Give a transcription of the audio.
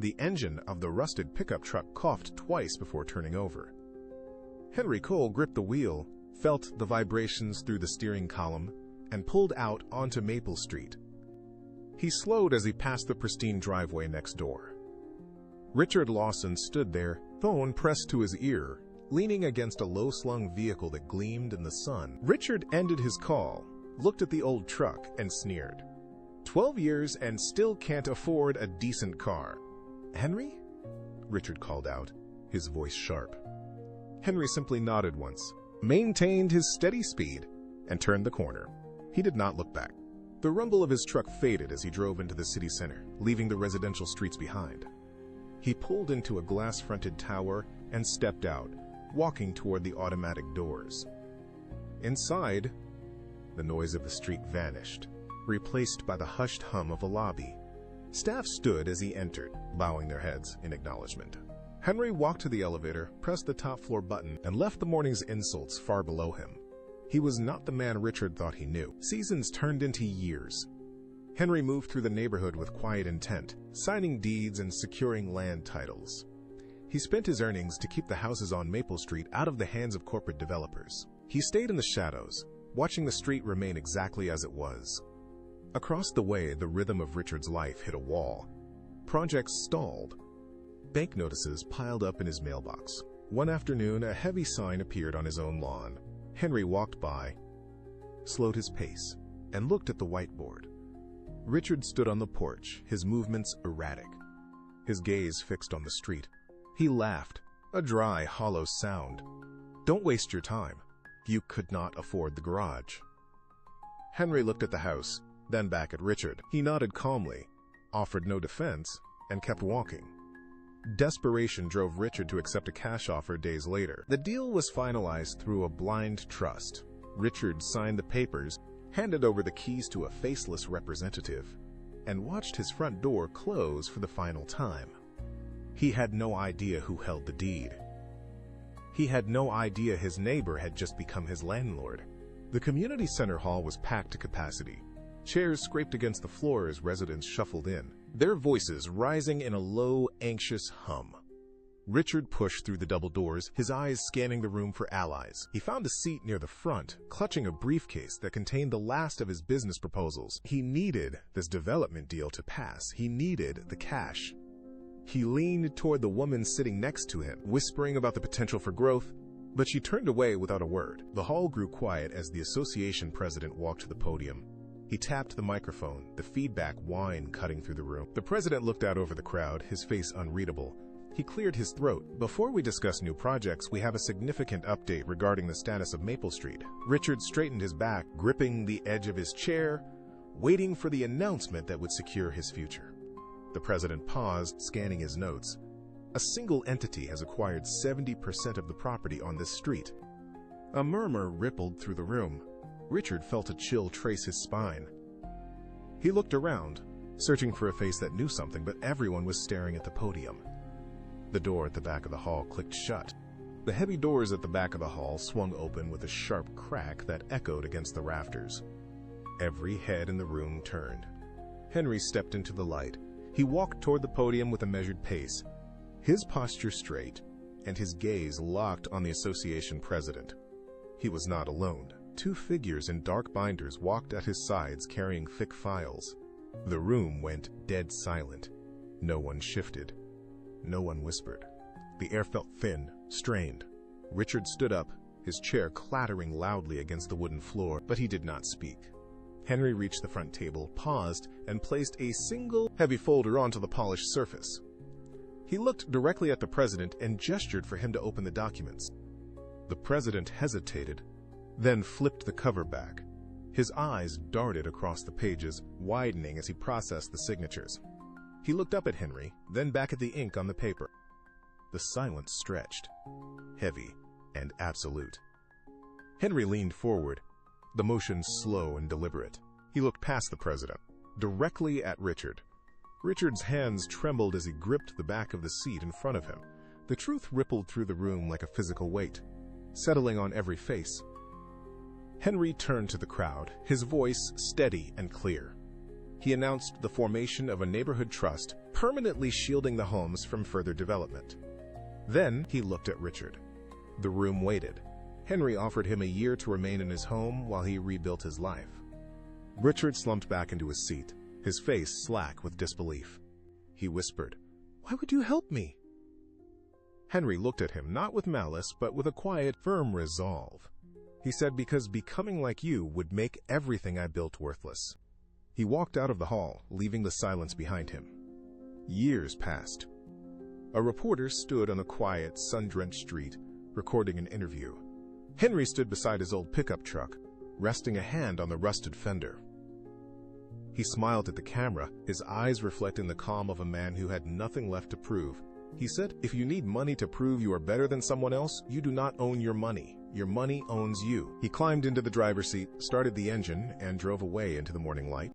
The engine of the rusted pickup truck coughed twice before turning over. Henry Cole gripped the wheel, felt the vibrations through the steering column, and pulled out onto Maple Street. He slowed as he passed the pristine driveway next door. Richard Lawson stood there, phone pressed to his ear, leaning against a low-slung vehicle that gleamed in the sun. Richard ended his call, looked at the old truck, and sneered. 12 years and still can't afford a decent car. Henry? Richard called out, his voice sharp. Henry simply nodded once, maintained his steady speed, and turned the corner. He did not look back. The rumble of his truck faded as he drove into the city center, leaving the residential streets behind. He pulled into a glass-fronted tower and stepped out, walking toward the automatic doors. Inside, the noise of the street vanished, replaced by the hushed hum of a lobby. Staff stood as he entered, bowing their heads in acknowledgement. Henry walked to the elevator, pressed the top-floor button, and left the morning's insults far below him. He was not the man Richard thought he knew. Seasons turned into years. Henry moved through the neighborhood with quiet intent, signing deeds and securing land titles. He spent his earnings to keep the houses on Maple Street out of the hands of corporate developers. He stayed in the shadows, watching the street remain exactly as it was. Across the way, the rhythm of Richard's life hit a wall. Projects stalled. Bank notices piled up in his mailbox. One afternoon, a heavy sign appeared on his own lawn. Henry walked by, slowed his pace, and looked at the whiteboard. Richard stood on the porch, his movements erratic, his gaze fixed on the street. He laughed, a dry, hollow sound. Don't waste your time. You could not afford the garage. Henry looked at the house, then back at Richard. He nodded calmly, offered no defense, and kept walking. Desperation drove Richard to accept a cash offer days later. The deal was finalized through a blind trust. Richard signed the papers, handed over the keys to a faceless representative, and watched his front door close for the final time. He had no idea who held the deed. He had no idea his neighbor had just become his landlord. The community center hall was packed to capacity. Chairs scraped against the floor as residents shuffled in, their voices rising in a low, anxious hum. Richard pushed through the double doors, his eyes scanning the room for allies. He found a seat near the front, clutching a briefcase that contained the last of his business proposals. He needed this development deal to pass. He needed the cash. He leaned toward the woman sitting next to him, whispering about the potential for growth, but she turned away without a word. The hall grew quiet as the association president walked to the podium. He tapped the microphone, the feedback whine cutting through the room. The president looked out over the crowd, his face unreadable. He cleared his throat. Before we discuss new projects, we have a significant update regarding the status of Maple Street. Richard straightened his back, gripping the edge of his chair, waiting for the announcement that would secure his future. The president paused, scanning his notes. A single entity has acquired 70% of the property on this street. A murmur rippled through the room. Richard felt a chill trace his spine. He looked around, searching for a face that knew something, but everyone was staring at the podium. The door at the back of the hall clicked shut. The heavy doors at the back of the hall swung open with a sharp crack that echoed against the rafters. Every head in the room turned. Henry stepped into the light. He walked toward the podium with a measured pace, his posture straight, and his gaze locked on the association president. He was not alone. Two figures in dark binders walked at his sides carrying thick files. The room went dead silent. No one shifted. No one whispered. The air felt thin, strained. Richard stood up, his chair clattering loudly against the wooden floor, but he did not speak. Henry reached the front table, paused, and placed a single heavy folder onto the polished surface. He looked directly at the president and gestured for him to open the documents. The president hesitated, then flipped the cover back. His eyes darted across the pages, widening as he processed the signatures. He looked up at Henry, then back at the ink on the paper. The silence stretched, heavy and absolute. Henry leaned forward, the motion slow and deliberate. He looked past the president, directly at Richard. Richard's hands trembled as he gripped the back of the seat in front of him. The truth rippled through the room like a physical weight, settling on every face. Henry turned to the crowd, his voice steady and clear. He announced the formation of a neighborhood trust, permanently shielding the homes from further development. Then he looked at Richard. The room waited. Henry offered him a year to remain in his home while he rebuilt his life. Richard slumped back into his seat, his face slack with disbelief. He whispered, "Why would you help me?" Henry looked at him, not with malice, but with a quiet, firm resolve. He said, "Because becoming like you would make everything I built worthless." He walked out of the hall, leaving the silence behind him. Years passed. A reporter stood on a quiet, sun-drenched street, recording an interview. Henry stood beside his old pickup truck, resting a hand on the rusted fender. He smiled at the camera, his eyes reflecting the calm of a man who had nothing left to prove. He said, "If you need money to prove you are better than someone else, you do not own your money. Your money owns you." He climbed into the driver's seat, started the engine, and drove away into the morning light.